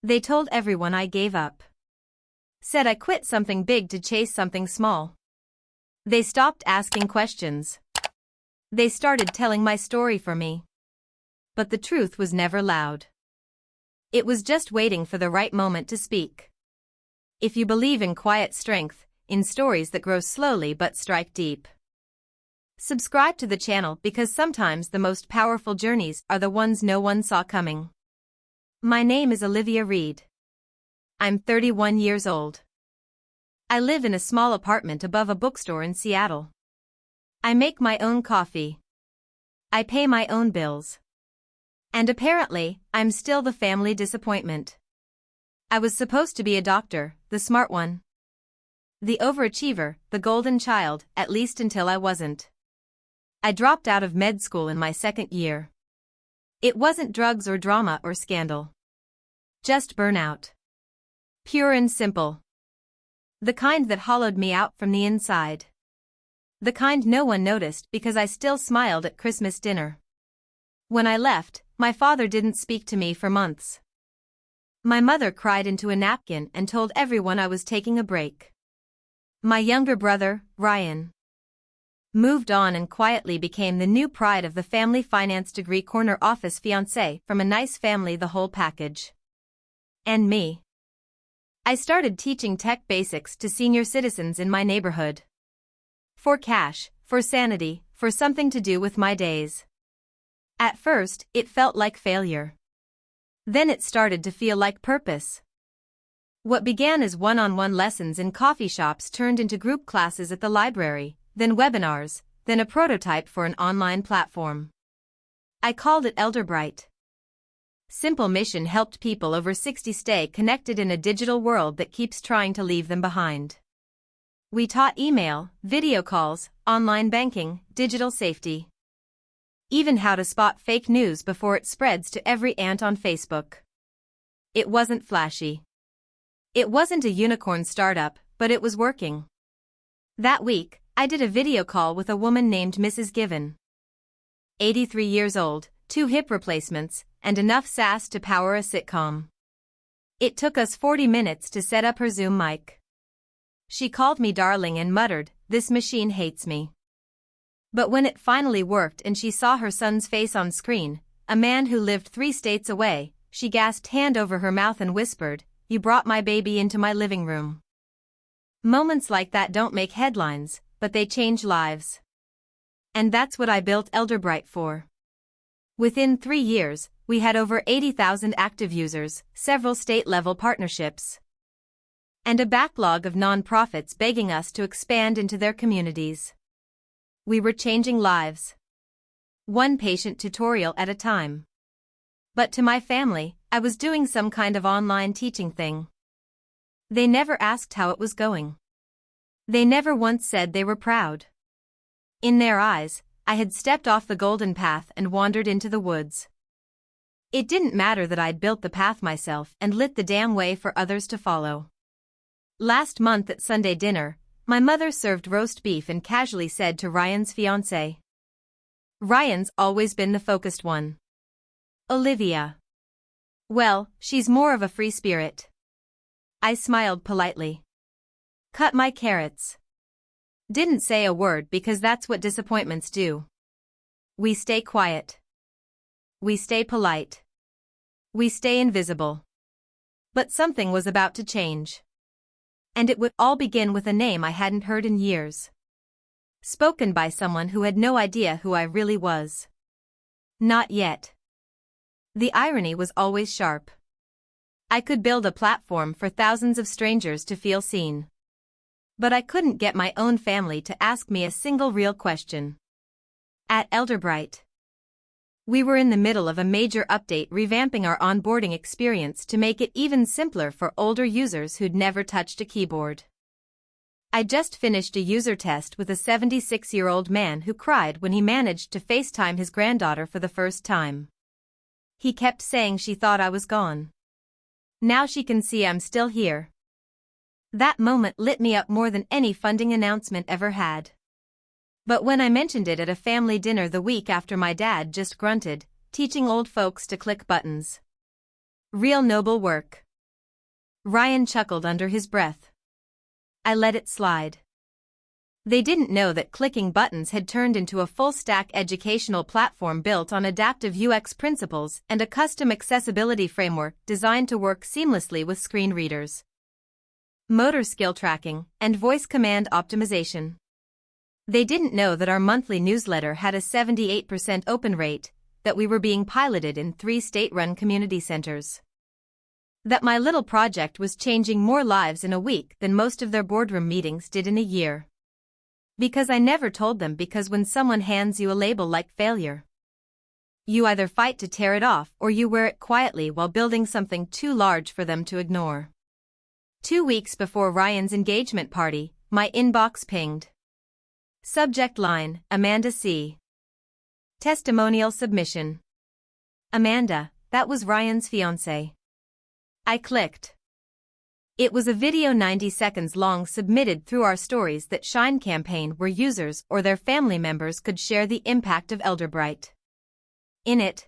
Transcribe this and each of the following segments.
They told everyone I gave up. Said I quit something big to chase something small. They stopped asking questions. They started telling my story for me. But the truth was never loud. It was just waiting for the right moment to speak. If you believe in quiet strength, in stories that grow slowly but strike deep, subscribe to the channel because sometimes the most powerful journeys are the ones no one saw coming. My name is Olivia Reed. I'm 31 years old. I live in a small apartment above a bookstore in Seattle. I make my own coffee. I pay my own bills. And apparently, I'm still the family disappointment. I was supposed to be a doctor, the smart one. The overachiever, the golden child, at least until I wasn't. I dropped out of med school in my second year. It wasn't drugs or drama or scandal. Just burnout. Pure and simple. The kind that hollowed me out from the inside. The kind no one noticed because I still smiled at Christmas dinner. When I left, my father didn't speak to me for months. My mother cried into a napkin and told everyone I was taking a break. My younger brother, Ryan, moved on and quietly became the new pride of the family finance degree corner office fiancé from a nice family, the whole package. And me. I started teaching tech basics to senior citizens in my neighborhood. For cash, for sanity, for something to do with my days. At first, it felt like failure. Then it started to feel like purpose. What began as one-on-one lessons in coffee shops turned into group classes at the library, then webinars, then a prototype for an online platform. I called it Elderbrite. Simple mission helped people over 60 stay connected in a digital world that keeps trying to leave them behind. We taught email, video calls, online banking, digital safety. Even how to spot fake news before it spreads to every ant on Facebook. It wasn't flashy. It wasn't a unicorn startup, but it was working. That week, I did a video call with a woman named Mrs. Given. 83 years old, 2 hip replacements, and enough sass to power a sitcom. It took us 40 minutes to set up her Zoom mic. She called me darling and muttered, "This machine hates me." But when it finally worked and she saw her son's face on screen, a man who lived 3 states away, she gasped hand over her mouth and whispered, "You brought my baby into my living room." Moments like that don't make headlines, but they change lives. And that's what I built Elderbrite for. Within 3 years, we had over 80,000 active users, several state-level partnerships, and a backlog of nonprofits begging us to expand into their communities. We were changing lives. One patient tutorial at a time. But to my family, I was doing some kind of online teaching thing. They never asked how it was going. They never once said they were proud. In their eyes, I had stepped off the golden path and wandered into the woods. It didn't matter that I'd built the path myself and lit the damn way for others to follow. Last month at Sunday dinner, my mother served roast beef and casually said to Ryan's fiancée. Ryan's always been the focused one. Olivia. Well, she's more of a free spirit. I smiled politely. Cut my carrots. Didn't say a word because that's what disappointments do. We stay quiet. We stay polite. We stay invisible. But something was about to change. And it would all begin with a name I hadn't heard in years. Spoken by someone who had no idea who I really was. Not yet. The irony was always sharp. I could build a platform for thousands of strangers to feel seen. But I couldn't get my own family to ask me a single real question. At Elderbrite, we were in the middle of a major update revamping our onboarding experience to make it even simpler for older users who'd never touched a keyboard. I just finished a user test with a 76-year-old man who cried when he managed to FaceTime his granddaughter for the first time. He kept saying she thought I was gone. Now she can see I'm still here. That moment lit me up more than any funding announcement ever had. But when I mentioned it at a family dinner the week after, my dad just grunted, teaching old folks to click buttons. Real noble work. Ryan chuckled under his breath. I let it slide. They didn't know that clicking buttons had turned into a full-stack educational platform built on adaptive UX principles and a custom accessibility framework designed to work seamlessly with screen readers, motor skill tracking, and voice command optimization. They didn't know that our monthly newsletter had a 78% open rate, that we were being piloted in 3 state-run community centers, that my little project was changing more lives in a week than most of their boardroom meetings did in a year. Because I never told them, because when someone hands you a label like failure, you either fight to tear it off or you wear it quietly while building something too large for them to ignore. 2 weeks before Ryan's engagement party, my inbox pinged. Subject line, Amanda C. Testimonial submission. Amanda, that was Ryan's fiancée. I clicked. It was a video 90 seconds long submitted through our Stories That Shine campaign where users or their family members could share the impact of Elderbrite. In it,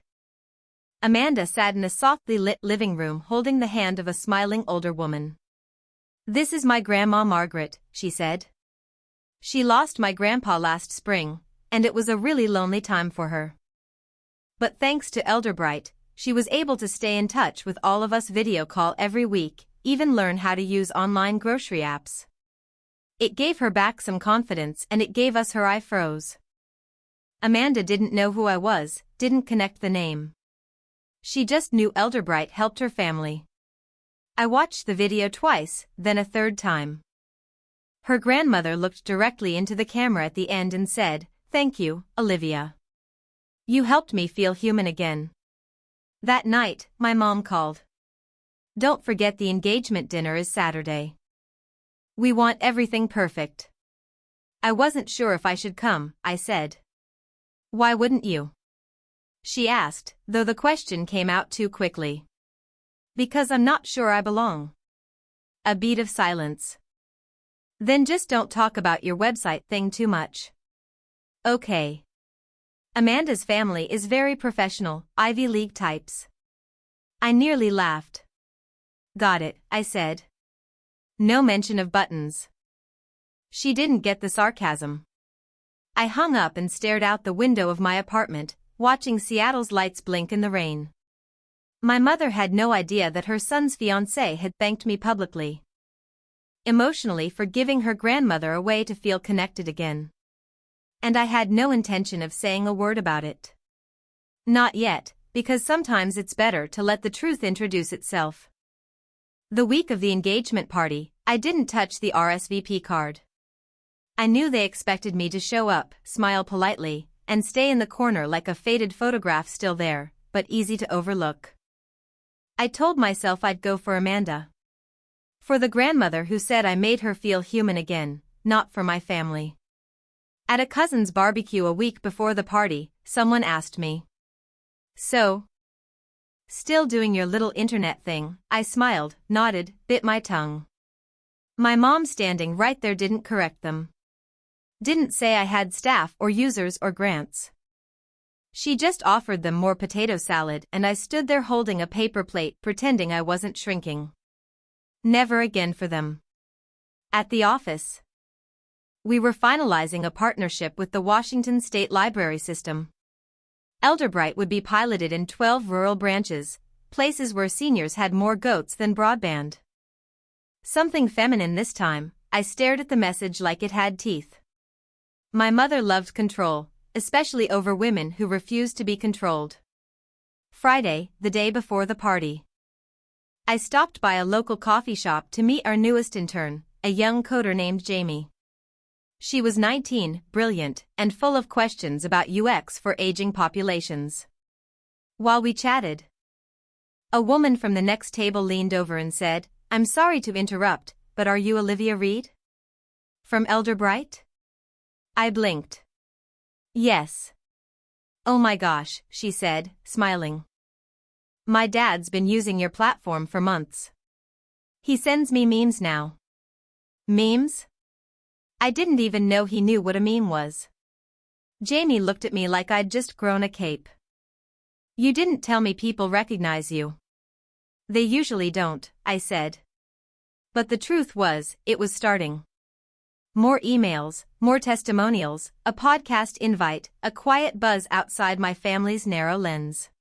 Amanda sat in a softly lit living room holding the hand of a smiling older woman. This is my grandma Margaret, she said. She lost my grandpa last spring, and it was a really lonely time for her. But thanks to Elderbrite, she was able to stay in touch with all of us, video call every week, even learn how to use online grocery apps. It gave her back some confidence and it gave us her. I froze. Amanda didn't know who I was, didn't connect the name. She just knew Elderbrite helped her family. I watched the video twice, then a third time. Her grandmother looked directly into the camera at the end and said, "Thank you, Olivia. You helped me feel human again." That night, my mom called. "Don't forget the engagement dinner is Saturday. We want everything perfect." I wasn't sure if I should come, I said. "Why wouldn't you?" she asked, though the question came out too quickly. "Because I'm not sure I belong." A beat of silence. "Then just don't talk about your website thing too much." "Okay." Amanda's family is very professional, Ivy League types. I nearly laughed. "Got it," I said. "No mention of buttons." She didn't get the sarcasm. I hung up and stared out the window of my apartment, watching Seattle's lights blink in the rain. My mother had no idea that her son's fiancé had thanked me publicly, emotionally, for giving her grandmother a way to feel connected again. And I had no intention of saying a word about it. Not yet, because sometimes it's better to let the truth introduce itself. The week of the engagement party, I didn't touch the RSVP card. I knew they expected me to show up, smile politely, and stay in the corner like a faded photograph still there, but easy to overlook. I told myself I'd go for Amanda. For the grandmother who said I made her feel human again, not for my family. At a cousin's barbecue a week before the party, someone asked me, "So, still doing your little internet thing?" I smiled, nodded, bit my tongue. My mom, standing right there, didn't correct them. Didn't say I had staff or users or grants. She just offered them more potato salad and I stood there holding a paper plate pretending I wasn't shrinking. Never again for them. At the office, we were finalizing a partnership with the Washington State Library System. Elderbrite would be piloted in 12 rural branches, places where seniors had more goats than broadband. Something feminine this time, I stared at the message like it had teeth. My mother loved control, especially over women who refused to be controlled. Friday, the day before the party, I stopped by a local coffee shop to meet our newest intern, a young coder named Jamie. She was 19, brilliant, and full of questions about UX for aging populations. While we chatted, a woman from the next table leaned over and said, "I'm sorry to interrupt, but are you Olivia Reed? From Elderbrite?" I blinked. "Yes." "Oh my gosh," she said, smiling. "My dad's been using your platform for months. He sends me memes now." "Memes?" I didn't even know he knew what a meme was. Jamie looked at me like I'd just grown a cape. "You didn't tell me people recognize you." "They usually don't," I said. But the truth was, it was starting. More emails, more testimonials, a podcast invite, a quiet buzz outside my family's narrow lens.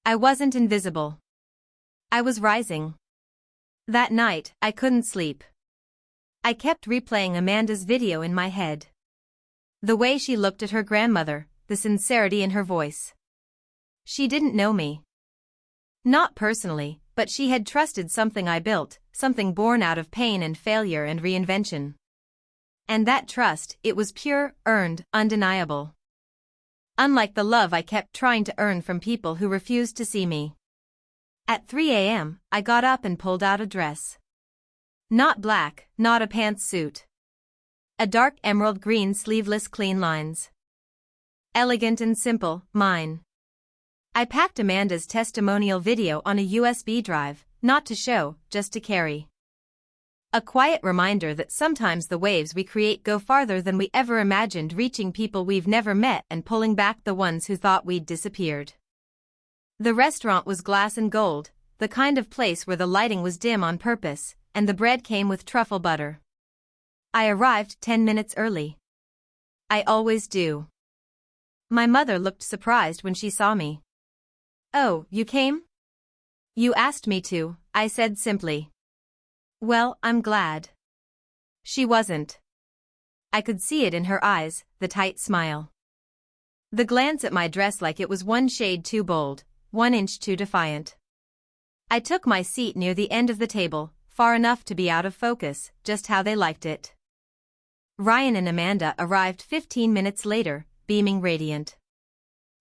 I wasn't invisible. I was rising. That night, I couldn't sleep. I kept replaying Amanda's video in my head. The way she looked at her grandmother, the sincerity in her voice. She didn't know me. Not personally, but she had trusted something I built, something born out of pain and failure and reinvention. And that trust, it was pure, earned, undeniable. Unlike the love I kept trying to earn from people who refused to see me. At 3 a.m., I got up and pulled out a dress. Not black, not a pantsuit. A dark emerald green sleeveless clean lines. Elegant and simple, mine. I packed Amanda's testimonial video on a USB drive, not to show, just to carry. A quiet reminder that sometimes the waves we create go farther than we ever imagined, reaching people we've never met and pulling back the ones who thought we'd disappeared. The restaurant was glass and gold, the kind of place where the lighting was dim on purpose, and the bread came with truffle butter. I arrived 10 minutes early. I always do. My mother looked surprised when she saw me. "Oh, you came?" "You asked me to," I said simply. "Well, I'm glad." She wasn't. I could see it in her eyes, the tight smile. The glance at my dress like it was one shade too bold, 1 inch too defiant. I took my seat near the end of the table, far enough to be out of focus, just how they liked it. Ryan and Amanda arrived 15 minutes later, beaming radiant.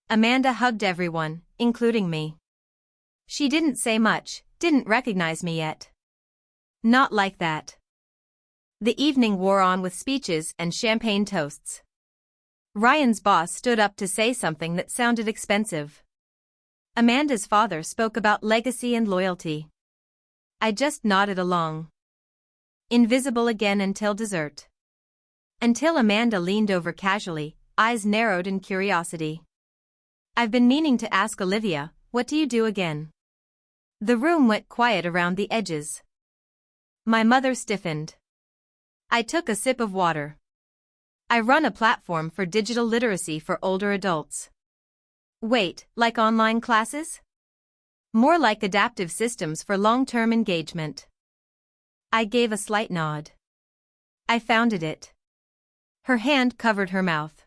Amanda hugged everyone, including me. She didn't say much, didn't recognize me yet. Not like that. The evening wore on with speeches and champagne toasts. Ryan's boss stood up to say something that sounded expensive. Amanda's father spoke about legacy and loyalty. I just nodded along. Invisible again until dessert. Until Amanda leaned over casually, eyes narrowed in curiosity. "I've been meaning to ask Olivia, what do you do again?" The room went quiet around the edges. My mother stiffened. I took a sip of water. "I run a platform for digital literacy for older adults." "Wait, like online classes?" "More like adaptive systems for long-term engagement." I gave a slight nod. "I founded it." Her hand covered her mouth.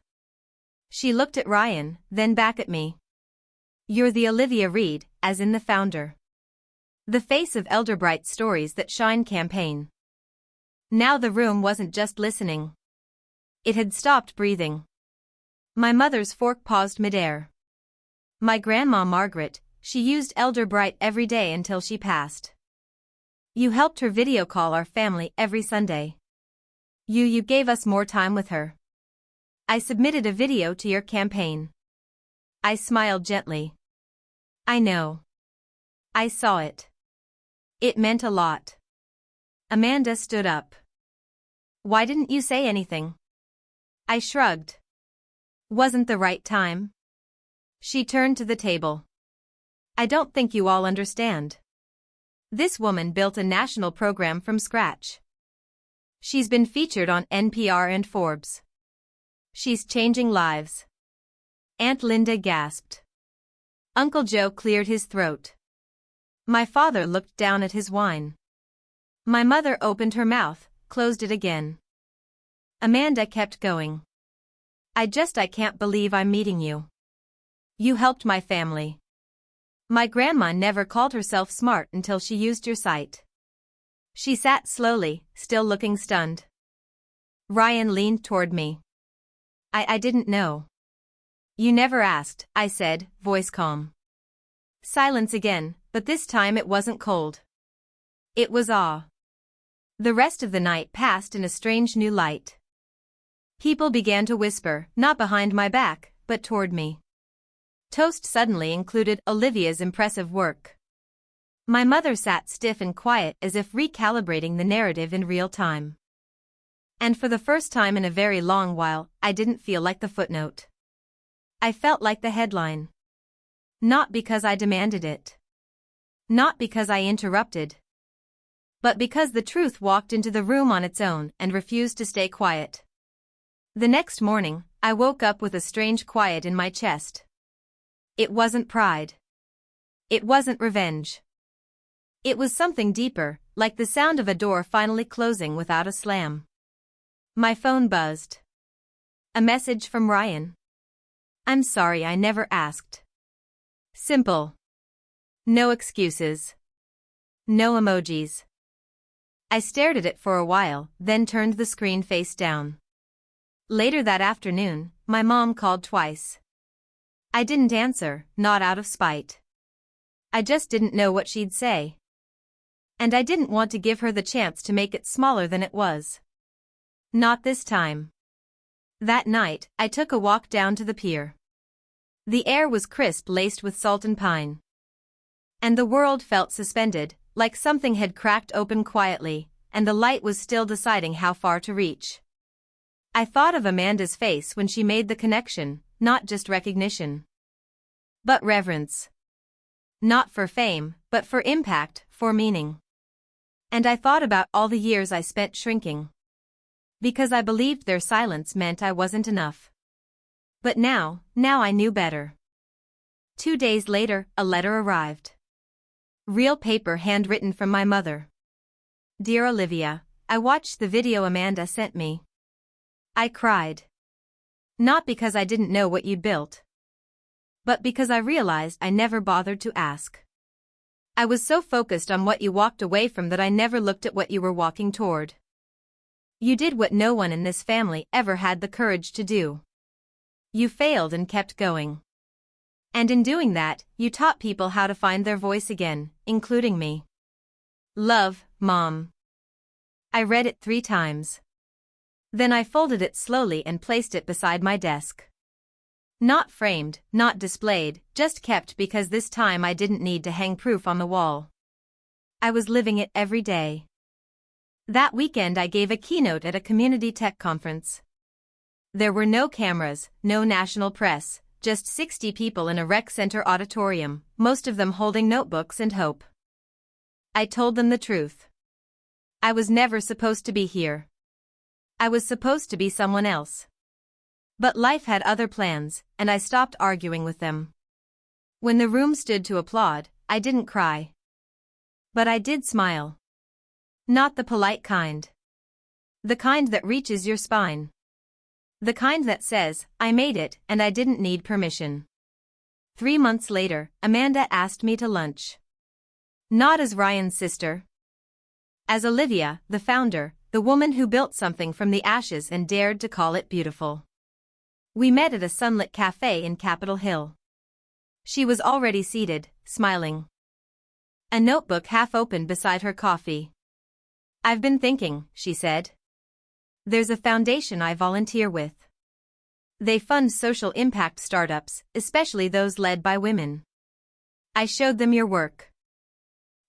She looked at Ryan, then back at me. "You're the Olivia Reed, as in the founder. The face of Elderbrite Stories That Shine campaign." Now the room wasn't just listening. It had stopped breathing. My mother's fork paused midair. "My grandma Margaret, she used Elderbrite every day until she passed. You helped her video call our family every Sunday. You gave us more time with her. I submitted a video to your campaign." I smiled gently. "I know. I saw it. It meant a lot." Amanda stood up. "Why didn't you say anything?" I shrugged. "Wasn't the right time." She turned to the table. "I don't think you all understand. This woman built a national program from scratch. She's been featured on NPR and Forbes. She's changing lives." Aunt Linda gasped. Uncle Joe cleared his throat. My father looked down at his wine. My mother opened her mouth, closed it again. Amanda kept going. I can't believe I'm meeting you. You helped my family. My grandma never called herself smart until she used your site." She sat slowly, still looking stunned. Ryan leaned toward me. I didn't know." "You never asked," I said, voice calm. Silence again, but this time it wasn't cold. It was awe. The rest of the night passed in a strange new light. People began to whisper, not behind my back, but toward me. Toast suddenly included Olivia's impressive work. My mother sat stiff and quiet as if recalibrating the narrative in real time. And for the first time in a very long while, I didn't feel like the footnote. I felt like the headline. Not because I demanded it. Not because I interrupted. But because the truth walked into the room on its own and refused to stay quiet. The next morning, I woke up with a strange quiet in my chest. It wasn't pride. It wasn't revenge. It was something deeper, like the sound of a door finally closing without a slam. My phone buzzed. A message from Ryan. I'm sorry I never asked. Simple. No excuses. No emojis. I stared at it for a while, then turned the screen face down. Later that afternoon, my mom called twice. I didn't answer, not out of spite. I just didn't know what she'd say. And I didn't want to give her the chance to make it smaller than it was. Not this time. That night, I took a walk down to the pier. The air was crisp, laced with salt and pine. And the world felt suspended, like something had cracked open quietly, and the light was still deciding how far to reach. I thought of Amanda's face when she made the connection, not just recognition. But reverence. Not for fame, but for impact, for meaning. And I thought about all the years I spent shrinking. Because I believed their silence meant I wasn't enough. But now I knew better. 2 days later, a letter arrived. Real paper, handwritten from my mother. Dear Olivia, I watched the video Amanda sent me. I cried. Not because I didn't know what you'd built. But because I realized I never bothered to ask. I was so focused on what you walked away from that I never looked at what you were walking toward. You did what no one in this family ever had the courage to do. You failed and kept going. And in doing that, you taught people how to find their voice again, including me. Love, Mom. I read it 3 times. Then I folded it slowly and placed it beside my desk. Not framed, not displayed, just kept because this time I didn't need to hang proof on the wall. I was living it every day. That weekend I gave a keynote at a community tech conference. There were no cameras, no national press, just 60 people in a rec center auditorium, most of them holding notebooks and hope. I told them the truth. I was never supposed to be here. I was supposed to be someone else. But life had other plans, and I stopped arguing with them. When the room stood to applaud, I didn't cry. But I did smile. Not the polite kind. The kind that reaches your spine. The kind that says, I made it and I didn't need permission. 3 months later, Amanda asked me to lunch. Not as Ryan's sister. As Olivia, the founder, the woman who built something from the ashes and dared to call it beautiful. We met at a sunlit cafe in Capitol Hill. She was already seated, smiling. A notebook half opened beside her coffee. I've been thinking, she said. There's a foundation I volunteer with. They fund social impact startups, especially those led by women. I showed them your work.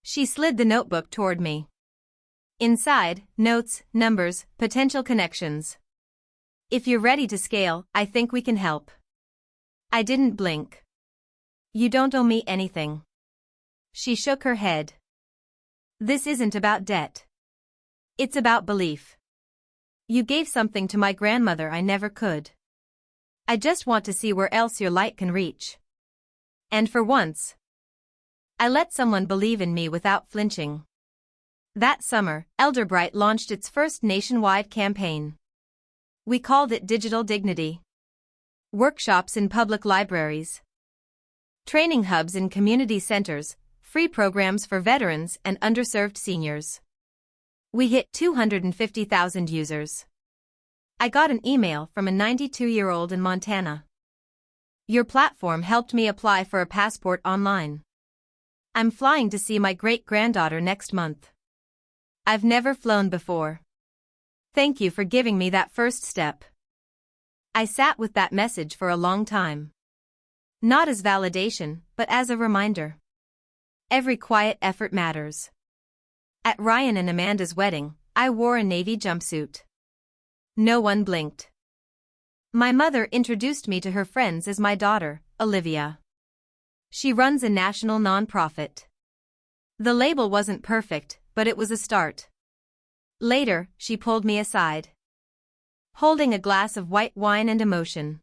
She slid the notebook toward me. Inside, notes, numbers, potential connections. If you're ready to scale, I think we can help. I didn't blink. You don't owe me anything. She shook her head. This isn't about debt. It's about belief. You gave something to my grandmother I never could. I just want to see where else your light can reach. And for once, I let someone believe in me without flinching. That summer, Elderbrite launched its first nationwide campaign. We called it Digital Dignity. Workshops in public libraries. Training hubs in community centers, free programs for veterans and underserved seniors. We hit 250,000 users. I got an email from a 92-year-old in Montana. Your platform helped me apply for a passport online. I'm flying to see my great-granddaughter next month. I've never flown before. Thank you for giving me that first step. I sat with that message for a long time. Not as validation, but as a reminder. Every quiet effort matters. At Ryan and Amanda's wedding, I wore a navy jumpsuit. No one blinked. My mother introduced me to her friends as my daughter, Olivia. She runs a national nonprofit. The label wasn't perfect, but it was a start. Later, she pulled me aside, holding a glass of white wine and emotion.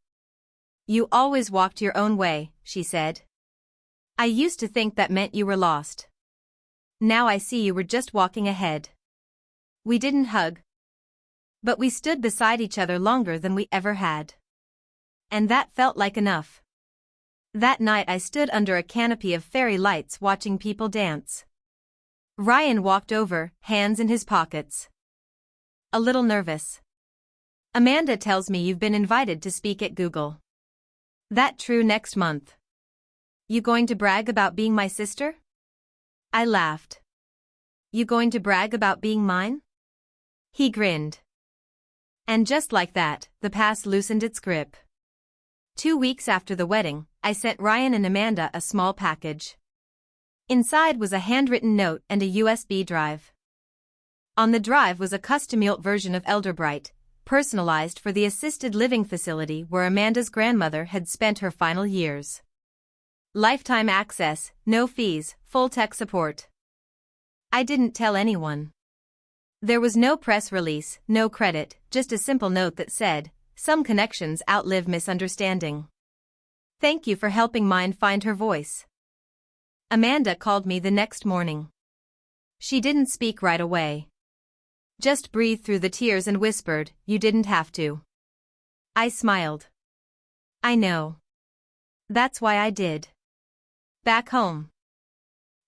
"You always walked your own way," she said. "I used to think that meant you were lost. Now I see you were just walking ahead." We didn't hug, but we stood beside each other longer than we ever had. And that felt like enough. That night I stood under a canopy of fairy lights watching people dance. Ryan walked over, hands in his pockets, a little nervous. "Amanda tells me you've been invited to speak at Google. That true next month? You going to brag about being my sister?" I laughed. "You going to brag about being mine?" He grinned. And just like that, the past loosened its grip. 2 weeks after the wedding, I sent Ryan and Amanda a small package. Inside was a handwritten note and a USB drive. On the drive was a custom-built version of Elderbrite, personalized for the assisted living facility where Amanda's grandmother had spent her final years. Lifetime access, no fees, full tech support. I didn't tell anyone. There was no press release, no credit, just a simple note that said, "Some connections outlive misunderstanding. Thank you for helping mine find her voice." Amanda called me the next morning. She didn't speak right away. Just breathed through the tears and whispered, "You didn't have to." I smiled. "I know. That's why I did." Back home,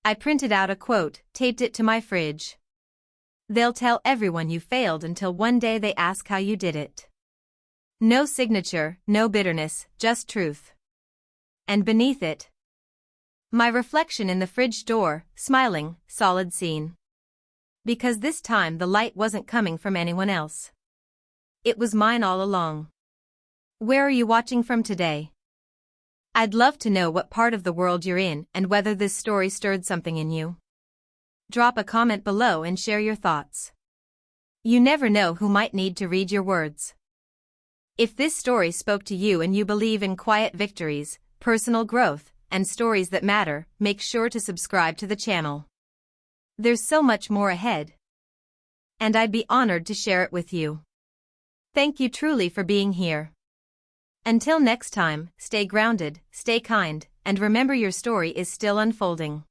I printed out a quote, taped it to my fridge. "They'll tell everyone you failed until one day they ask how you did it." No signature, no bitterness, just truth. And beneath it, my reflection in the fridge door, smiling, solid scene. Because this time the light wasn't coming from anyone else. It was mine all along. Where are you watching from today? I'd love to know what part of the world you're in and whether this story stirred something in you. Drop a comment below and share your thoughts. You never know who might need to read your words. If this story spoke to you and you believe in quiet victories, personal growth, and stories that matter, make sure to subscribe to the channel. There's so much more ahead. And I'd be honored to share it with you. Thank you truly for being here. Until next time, stay grounded, stay kind, and remember your story is still unfolding.